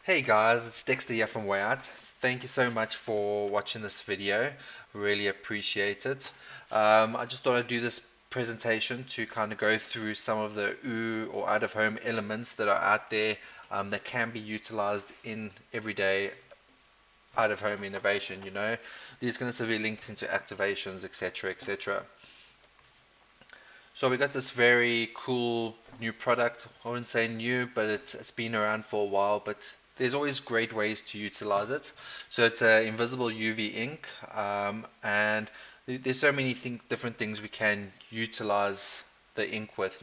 Hey guys, it's Dexter here from Way Out. Thank you so much for watching this video. Really appreciate it. I just thought I'd do this presentation to kind of go through some of the OO or out of home elements that are out there that can be utilized in everyday out of home innovation. These going to be linked into activations, etc., etc. So we got this very cool new product. I wouldn't say new, but it's been around for a while. But there's always great ways to utilize it. So it's an invisible UV ink, and there's so many different things we can utilize the ink with.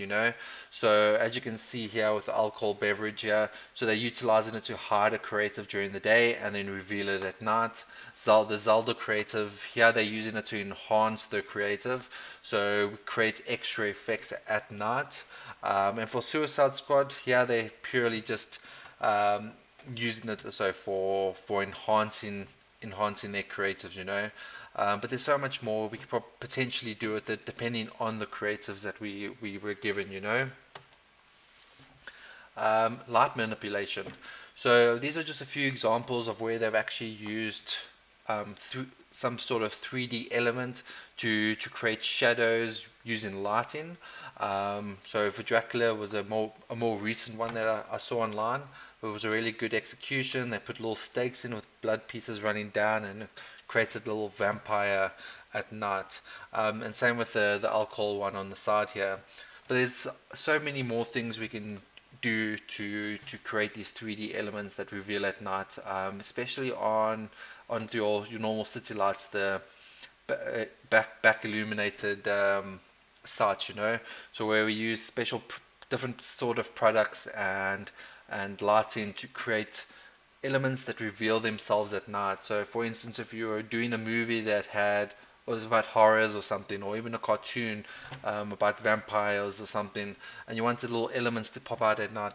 So as you can see here with the alcohol beverage here, so they're utilizing it to hide a creative during the day and then reveal it at night. The Zelda creative here, they're using it to enhance the creative, so create extra effects at night. And for Suicide Squad, here they purely just um, using it so for enhancing their creatives. But there's so much more we could potentially do with it depending on the creatives that we were given. Light manipulation. So these are just a few examples of where they've actually used through some sort of 3D element to create shadows using lighting. So for Dracula was a more recent one that I saw online. It was a really good execution. They put little stakes in with blood pieces running down and created a little vampire at night. And same with the alcohol one on the side here. But there's so many more things we can do to create these 3D elements that reveal at night, especially on your normal city lights, the back illuminated sites. So where we use special different sort of products and lighting to create elements that reveal themselves at night. So, for instance, if you were doing a movie that was about horrors or something, or even a cartoon about vampires or something, and you wanted little elements to pop out at night,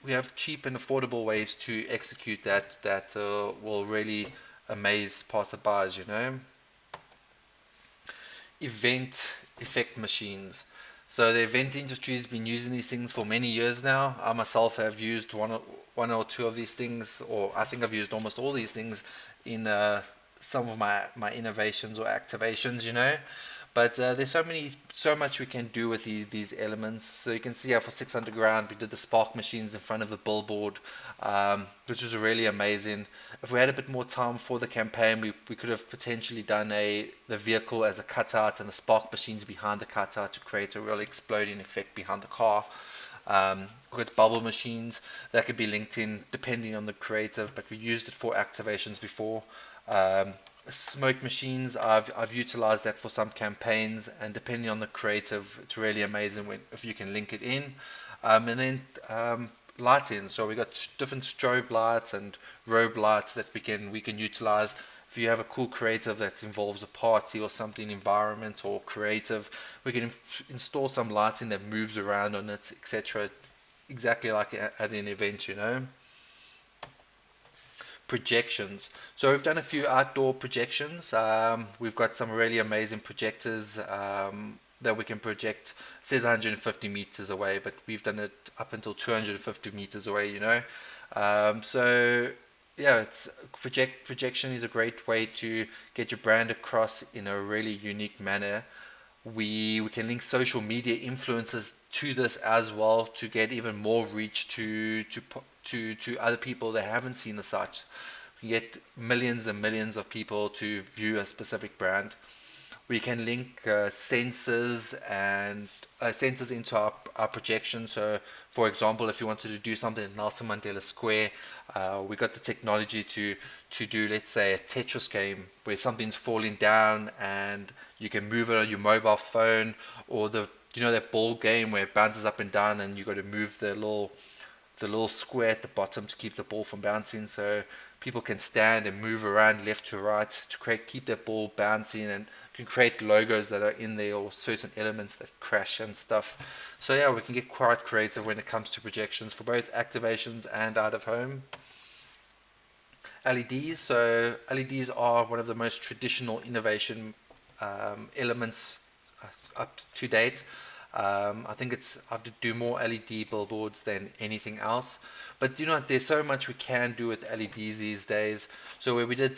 we have cheap and affordable ways to execute that will really amaze passerbys. Event effect machines. So the event industry has been using these things for many years now. I myself have used one or two of these things, or I think I've used almost all these things in some of my innovations or activations. But there's so much we can do with these elements. So you can see how for 600 grand we did the spark machines in front of the billboard, which was really amazing. If we had a bit more time for the campaign, we could have potentially done the vehicle as a cutout and the spark machines behind the cutout to create a real exploding effect behind the car. We've got bubble machines that could be linked in depending on the creative, but we used it for activations before. Um, Smoke machines, I've utilized that for some campaigns, and depending on the creative, it's really amazing if you can link it in. And then lighting, so we got different strobe lights and robe lights that we can utilize. If you have a cool creative that involves a party or something, environment or creative, we can install some lighting that moves around on it, etc. Exactly like at an event. Projections. So we've done a few outdoor projections. We've got some really amazing projectors that we can project. It says 150 meters away, but we've done it up until 250 meters away. So yeah, projection is a great way to get your brand across in a really unique manner. We can link social media influencers to this as well to get even more reach to other people that haven't seen the site. We can get millions and millions of people to view a specific brand. We can link sensors into our projection. So, for example, if you wanted to do something in Nelson Mandela Square, we got the technology to do, let's say, a Tetris game where something's falling down and you can move it on your mobile phone, or that ball game where it bounces up and down and you got to move the little square at the bottom to keep the ball from bouncing. So people can stand and move around left to right to keep that ball bouncing, and can create logos that are in there or certain elements that crash and stuff. So yeah, we can get quite creative when it comes to projections for both activations and out of home. LEDs. So LEDs are one of the most traditional innovation elements up to date. I think I have to do more LED billboards than anything else. But you know, there's so much we can do with LEDs these days. So when we did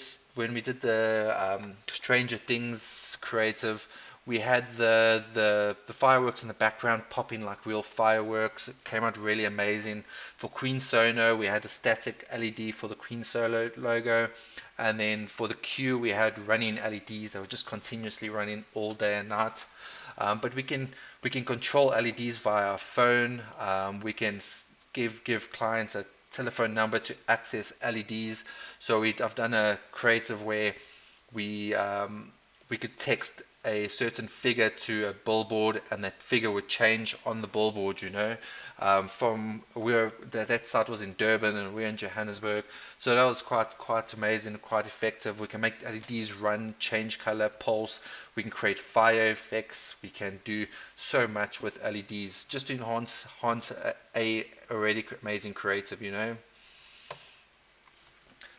the Stranger Things creative, we had the fireworks in the background popping like real fireworks. It came out really amazing. For Queen Sono, we had a static LED for the Queen Solo logo, and then for the Q, we had running LEDs that were just continuously running all day and night. But we can control LEDs via our phone. We can give clients a telephone number to access LEDs. So I've done a creative where we could text a certain figure to a billboard, and that figure would change on the billboard. From that site was in Durban, and we're in Johannesburg, so that was quite amazing, quite effective. We can make LEDs run, change color, pulse. We can create fire effects. We can do so much with LEDs just to enhance a already amazing creative.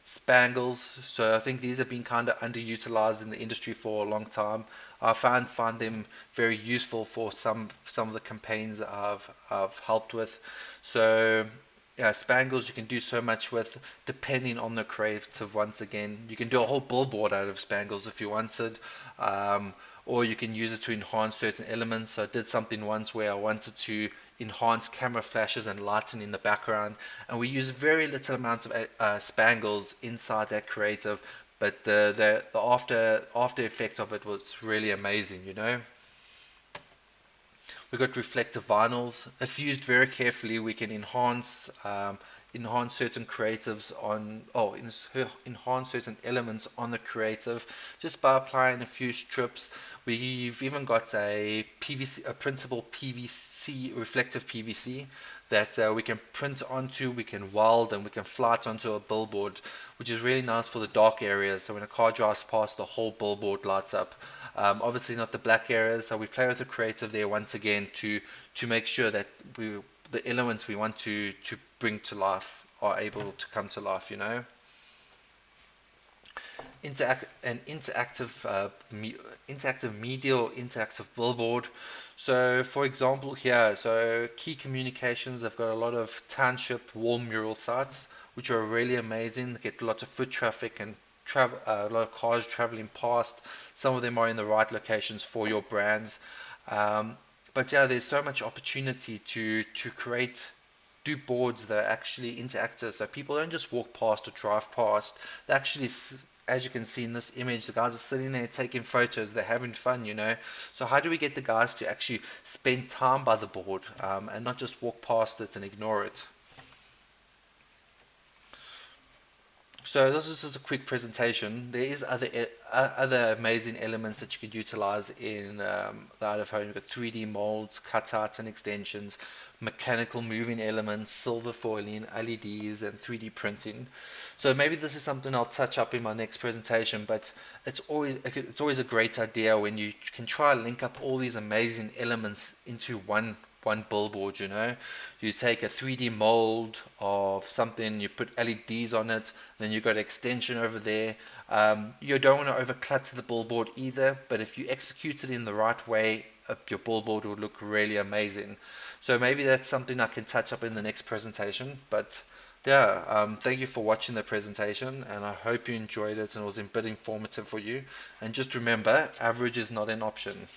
Spangles. So I think these have been kind of underutilized in the industry for a long time. I find them very useful for some of the campaigns I've helped with. So yeah, Spangles you can do so much with depending on the creative. Once again, you can do a whole billboard out of Spangles if you wanted. Or you can use it to enhance certain elements. So I did something once where I wanted to enhance camera flashes and lighting in the background, and we use very little amounts of spangles inside that creative, but the after effect of it was really amazing. We've got reflective vinyls. If used very carefully, we can enhance certain creatives enhance certain elements on the creative just by applying a few strips. We've even got a printable PVC, reflective PVC that we can print onto, we can weld, and we can fly it onto a billboard, which is really nice for the dark areas. So when a car drives past, the whole billboard lights up. Obviously not the black areas, so we play with the creative there once again to make sure that the elements we want to bring to life are able to come to life. Interactive media or interactive billboard. So for example here, so Key Communications have got a lot of township wall mural sites which are really amazing. They get lots of foot traffic and a lot of cars traveling past. Some of them are in the right locations for your brands. But yeah, there's so much opportunity to do boards that are actually interactive, so people don't just walk past or drive past. They actually, as you can see in this image, the guys are sitting there taking photos. They're having fun. So how do we get the guys to actually spend time by the board and not just walk past it and ignore it? So this is just a quick presentation. There is other amazing elements that you could utilize in the out of home. You've got 3D molds, cutouts and extensions, mechanical moving elements, silver foiling, LEDs, and 3D printing. So maybe this is something I'll touch up in my next presentation. But it's always a great idea when you can try and link up all these amazing elements into one billboard. You take a 3D mold of something, you put LEDs on it, then you've got extension over there. You don't want to overclutter the billboard either, but if you execute it in the right way, your billboard will look really amazing. So maybe that's something I can touch up in the next presentation. But yeah, thank you for watching the presentation, and I hope you enjoyed it and it was a bit informative for you. And just remember, average is not an option.